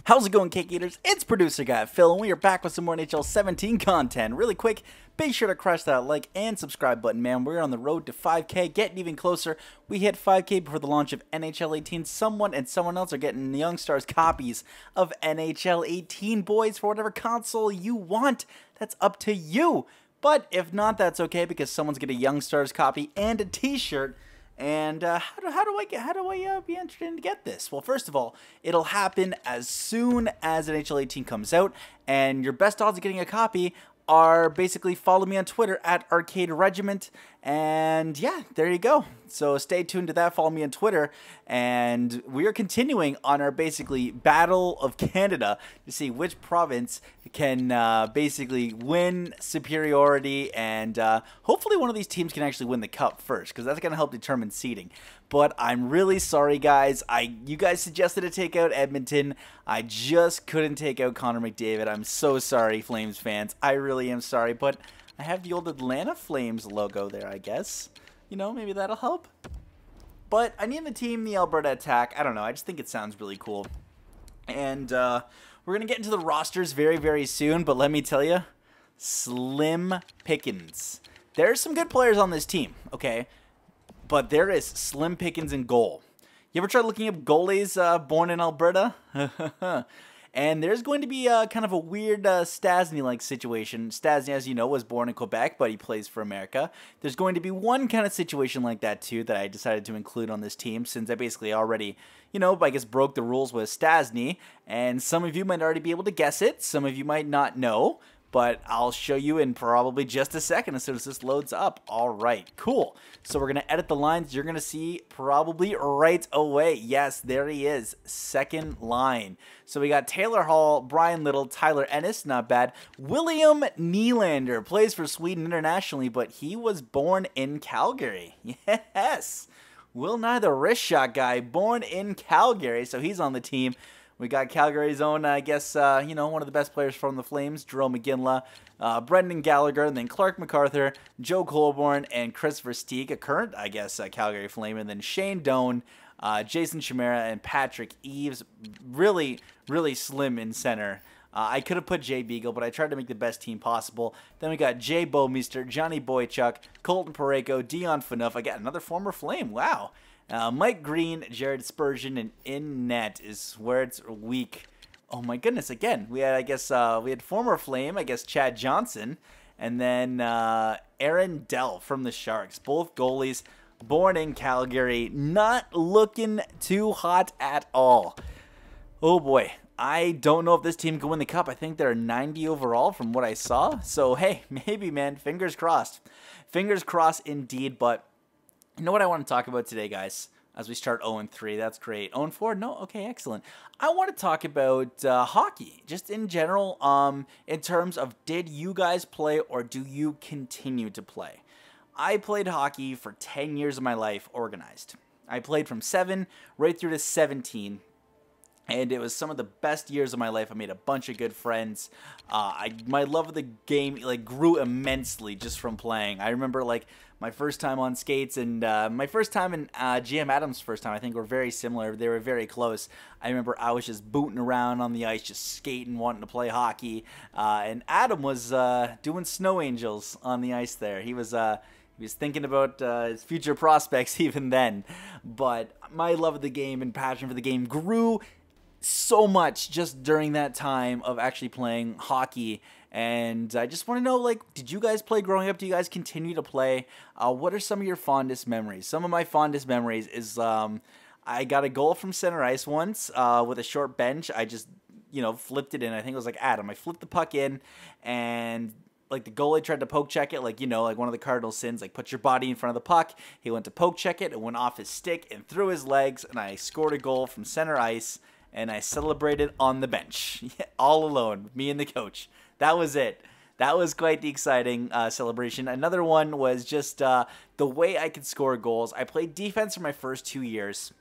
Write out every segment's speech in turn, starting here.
How's it going, cake eaters? It's producer guy Phil, and we are back with some more NHL 17 content. Really quick, be sure to crush that like and subscribe button, man. We're on the road to 5K, getting even closer. We hit 5K before the launch of NHL 18. Someone and someone else are getting Young Stars copies of NHL 18, boys, for whatever console you want. That's up to you. But if not, that's okay, because someone's getting a Young Stars copy and a t-shirt. And how do I be entered in to get this? Well, first of all, it'll happen as soon as NHL 18 comes out, and your best odds of getting a copy are basically follow me on Twitter at Arcade Regiment, and yeah, there you go. So stay tuned to that. Follow me on Twitter, and we are continuing on our basically Battle of Canada to see which province can basically win superiority, and hopefully one of these teams can actually win the cup first, because that's going to help determine seeding. But I'm really sorry, guys. You guys suggested to take out Edmonton. I just couldn't take out Connor McDavid. I'm so sorry, Flames fans. I really am sorry, but I have the old Atlanta Flames logo there, I guess. You know, maybe that'll help. But I need the team, the Alberta Attack. I don't know. I just think it sounds really cool. And we're going to get into the rosters very, very soon. But let me tell you, slim pickings. There's some good players on this team, okay? But there is slim pickings in goal. You ever tried looking up goalies born in Alberta? And there's going to be kind of a weird Stastny-like situation. Stastny, as you know, was born in Quebec, but he plays for America. There's going to be one kind of situation like that, too, that I decided to include on this team, since I basically already, you know, I guess broke the rules with Stastny. And some of you might already be able to guess it. Some of you might not know. But I'll show you in probably just a second as soon as this loads up. All right, cool. So we're going to edit the lines. You're going to see probably right away. Yes, there he is. Second line. So we got Taylor Hall, Brian Little, Tyler Ennis, not bad. William Nylander plays for Sweden internationally, but he was born in Calgary. Yes. Will Nye, the wrist shot guy, born in Calgary, so he's on the team. We got Calgary's own, I guess, you know, one of the best players from the Flames, Jerome McGinley, Brendan Gallagher, and then Clark MacArthur, Joe Colborne, and Christopher Stieg, a current, I guess, Calgary Flame, and then Shane Doan, Jason Chimera, and Patrick Eves. Really, really slim in center. I could have put Jay Beagle, but I tried to make the best team possible. Then we got Jay Bouwmeester, Johnny Boychuk, Colton Parayko, Dion Phaneuf. I got another former Flame. Wow. Mike Green, Jared Spurgeon, and in net is where it's weak. Oh my goodness! Again, we had, I guess, we had former Flame, I guess, Chad Johnson, and then Aaron Dell from the Sharks. Both goalies born in Calgary, not looking too hot at all. Oh boy, I don't know if this team can win the cup. I think they're 90 overall from what I saw. So hey, maybe, man. Fingers crossed. Fingers crossed indeed. But you know what I want to talk about today, guys, as we start 0-3. That's great. 0-4? No? Okay, excellent. I want to talk about hockey, just in general, in terms of, did you guys play or do you continue to play? I played hockey for 10 years of my life organized. I played from 7 right through to 17. And it was some of the best years of my life. I made a bunch of good friends. My love of the game grew immensely just from playing. I remember my first time on skates and my first time and GM Adams' first time, I think, were very similar. They were very close. I remember I was just booting around on the ice, just skating, wanting to play hockey. And Adam was doing snow angels on the ice there. He was thinking about his future prospects even then. But my love of the game and passion for the game grew so much just during that time of actually playing hockey. And I just want to know, did you guys play growing up? Do you guys continue to play? What are some of your fondest memories? Some of my fondest memories is I got a goal from center ice once with a short bench. I just, flipped it in. I think it was Adam. I flipped the puck in, and the goalie tried to poke check it, one of the cardinal sins, put your body in front of the puck. He went to poke check it, and went off his stick and through his legs, and I scored a goal from center ice. And I celebrated on the bench, all alone, me and the coach. That was it. That was quite the exciting celebration. Another one was just the way I could score goals. I played defense for my first 2 years,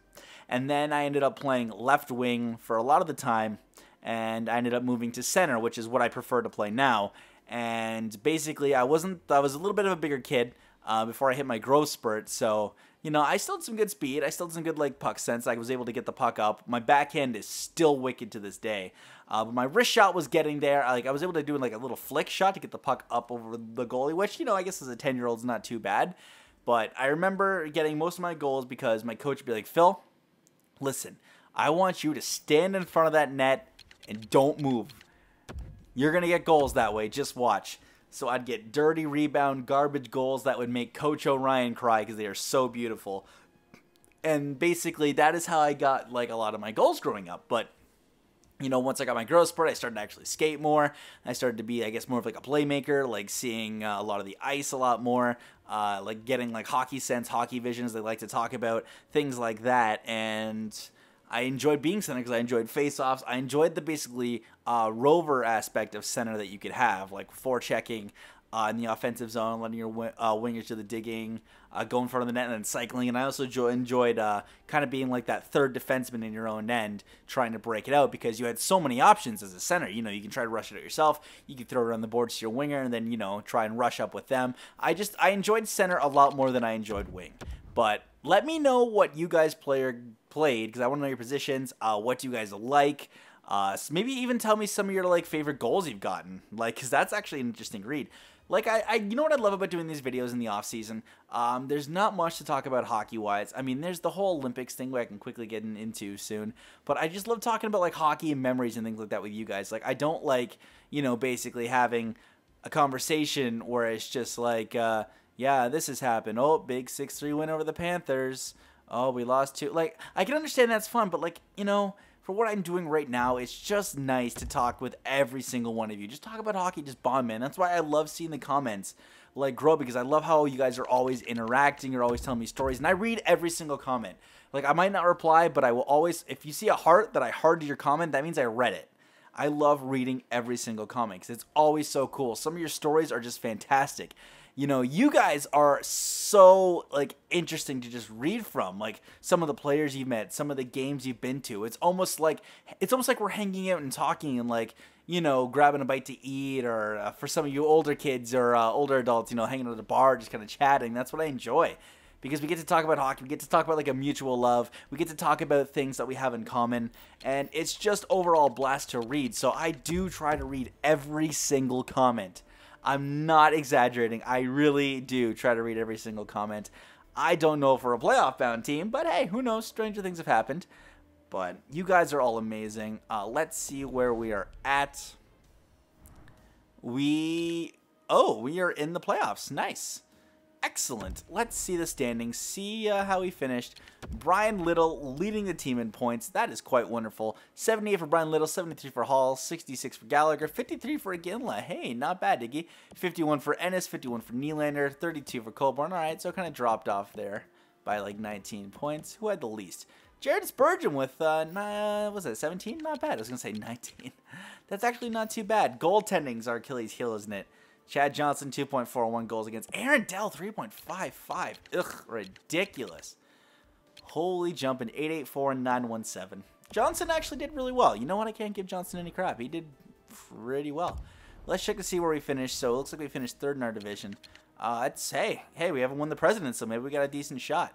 and then I ended up playing left wing for a lot of the time, and I ended up moving to center, which is what I prefer to play now. And basically, I was a little bit of a bigger kid. before I hit my growth spurt. So, you know, I still had some good speed. I still had some good, like, puck sense. I was able to get the puck up. My backhand is still wicked to this day. But my wrist shot was getting there. Like, I was able to do, like, a little flick shot to get the puck up over the goalie, which, you know, I guess as a 10-year-old is not too bad. But I remember getting most of my goals because my coach would be like, Phil, listen, I want you to stand in front of that net and don't move. You're going to get goals that way. Just watch. So I'd get dirty rebound, garbage goals that would make Coach O'Ryan cry because they are so beautiful. And basically, that is how I got, like, a lot of my goals growing up. But, you know, once I got my growth spurt, I started to actually skate more. I started to be, I guess, more of like a playmaker, like seeing a lot of the ice a lot more, like getting like hockey sense, hockey visions they like to talk about, things like that. And I enjoyed being center because I enjoyed face-offs. I enjoyed the basically rover aspect of center that you could have, like forechecking in the offensive zone, letting your wingers do the digging, go in front of the net and then cycling. And I also enjoyed kind of being like that third defenseman in your own end, trying to break it out because you had so many options as a center. You know, you can try to rush it out yourself. You can throw it on the boards to your winger and then, you know, try and rush up with them. I enjoyed center a lot more than I enjoyed wing. But let me know what you guys played because I want to know your positions. What do you guys like? So maybe even tell me some of your like favorite goals you've gotten, like, because that's actually an interesting read. Like, you know what I love about doing these videos in the off season? There's not much to talk about hockey-wise. I mean, there's the whole Olympics thing where I can quickly get into soon. But I just love talking about, like, hockey and memories and things like that with you guys. Like, I don't like, you know, basically having a conversation where it's just like, yeah, this has happened. Oh, big 6-3 win over the Panthers. Oh, we lost 2. Like, I can understand that's fun, but, like, you know, for what I'm doing right now, it's just nice to talk with every single one of you. Just talk about hockey, just bond, man. That's why I love seeing the comments, like, grow, because I love how you guys are always interacting. You're always telling me stories, and I read every single comment. Like, I might not reply, but I will always, if you see a heart that I hearted your comment, that means I read it. I love reading every single comment because it's always so cool. Some of your stories are just fantastic. You know, you guys are so, like, interesting to just read from. Like, some of the players you've met, some of the games you've been to. It's almost like we're hanging out and talking and, like, you know, grabbing a bite to eat, or for some of you older kids or older adults, you know, hanging at a bar, just kind of chatting. That's what I enjoy. Because we get to talk about hockey, we get to talk about, like, a mutual love, we get to talk about things that we have in common, and it's just overall a blast to read. So I do try to read every single comment. I'm not exaggerating. I really do try to read every single comment. I don't know if we're a playoff-bound team, but hey, who knows? Stranger things have happened. But you guys are all amazing. Let's see where we are at. We are in the playoffs. Nice. Excellent. Let's see the standings, see how he finished. Brian Little leading the team in points. That is quite wonderful. 78 for Brian Little, 73 for Hall, 66 for Gallagher, 53 for Iginla. Hey, not bad, Diggy. 51 for Ennis, 51 for Nylander, 32 for Colborne. All right, so kind of dropped off there by like 19 points. Who had the least? Jared Spurgeon with, was it 17? Not bad. I was going to say 19. That's actually not too bad. Goaltending's our Achilles heel, isn't it? Chad Johnson, 2.41 goals against. Aaron Dell, 3.55. Ugh, ridiculous. Holy jumping, 884 and 917. Johnson actually did really well. You know what? I can't give Johnson any crap. He did pretty well. Let's check to see where we finished. So it looks like we finished third in our division. Hey, we haven't won the President, so maybe we got a decent shot.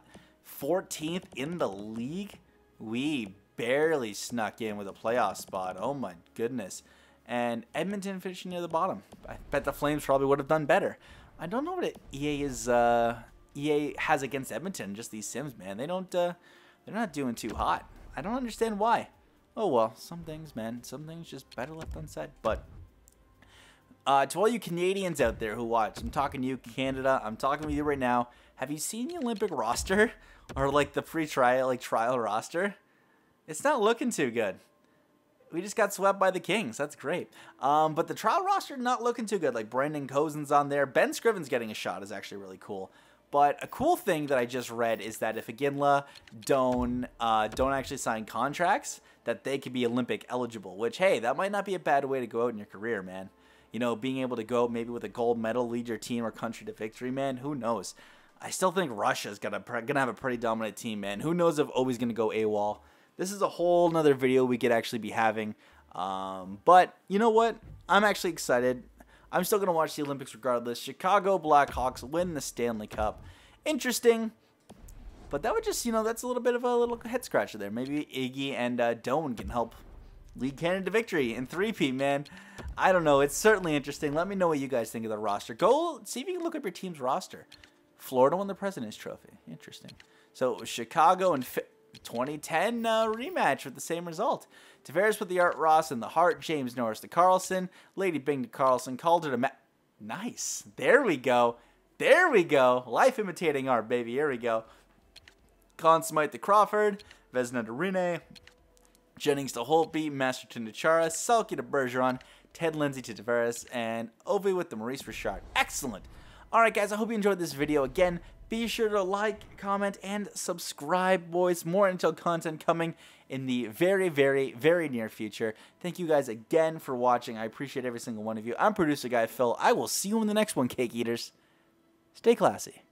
14th in the league. We barely snuck in with a playoff spot. Oh my goodness. And Edmonton finishing near the bottom. I bet the Flames probably would have done better. I don't know what EA has against Edmonton. Just these Sims, man. They're not doing too hot. I don't understand why. Oh well, some things, man. Some things just better left unsaid. But to all you Canadians out there who watch, I'm talking to you, Canada. I'm talking with you right now. Have you seen the Olympic roster or like the pre-trial trial roster? It's not looking too good. We just got swept by the Kings. That's great. But the trial roster not looking too good. Like Brendan Cozen's on there. Ben Scriven's getting a shot is actually really cool. But a cool thing that I just read is that if Iginla don't actually sign contracts, that they could be Olympic eligible. Which, hey, that might not be a bad way to go out in your career, man. You know, being able to go maybe with a gold medal, lead your team or country to victory, man. Who knows? I still think Russia's gonna have a pretty dominant team, man. Who knows if Obi's gonna go AWOL? This is a whole nother video we could actually be having. But you know what? I'm actually excited. I'm still going to watch the Olympics regardless. Chicago Blackhawks win the Stanley Cup. Interesting. But that would just, that's a little bit of a little head scratcher there. Maybe Iggy and Doan can help lead Canada to victory in 3-peat, man. I don't know. It's certainly interesting. Let me know what you guys think of the roster. Go see if you can look up your team's roster. Florida won the President's Trophy. Interesting. So Chicago and 2010 rematch with the same result. Tavares with the Art Ross and the Hart. James Norris to Carlson. Lady Bing to Carlson. Calder to Matt. Nice. There we go. There we go. Life imitating art, baby. Here we go. Conn Smythe to Crawford. Vezina to Rene. Jennings to Holtby. Masterton to Chara. Selke to Bergeron. Ted Lindsay to Tavares. And Ovi with the Maurice Richard. Excellent. Alright guys, I hope you enjoyed this video. Again, be sure to like, comment, and subscribe, boys. More NHL content coming in the very, very, very near future. Thank you guys again for watching. I appreciate every single one of you. I'm producer guy Phil. I will see you in the next one, cake eaters. Stay classy.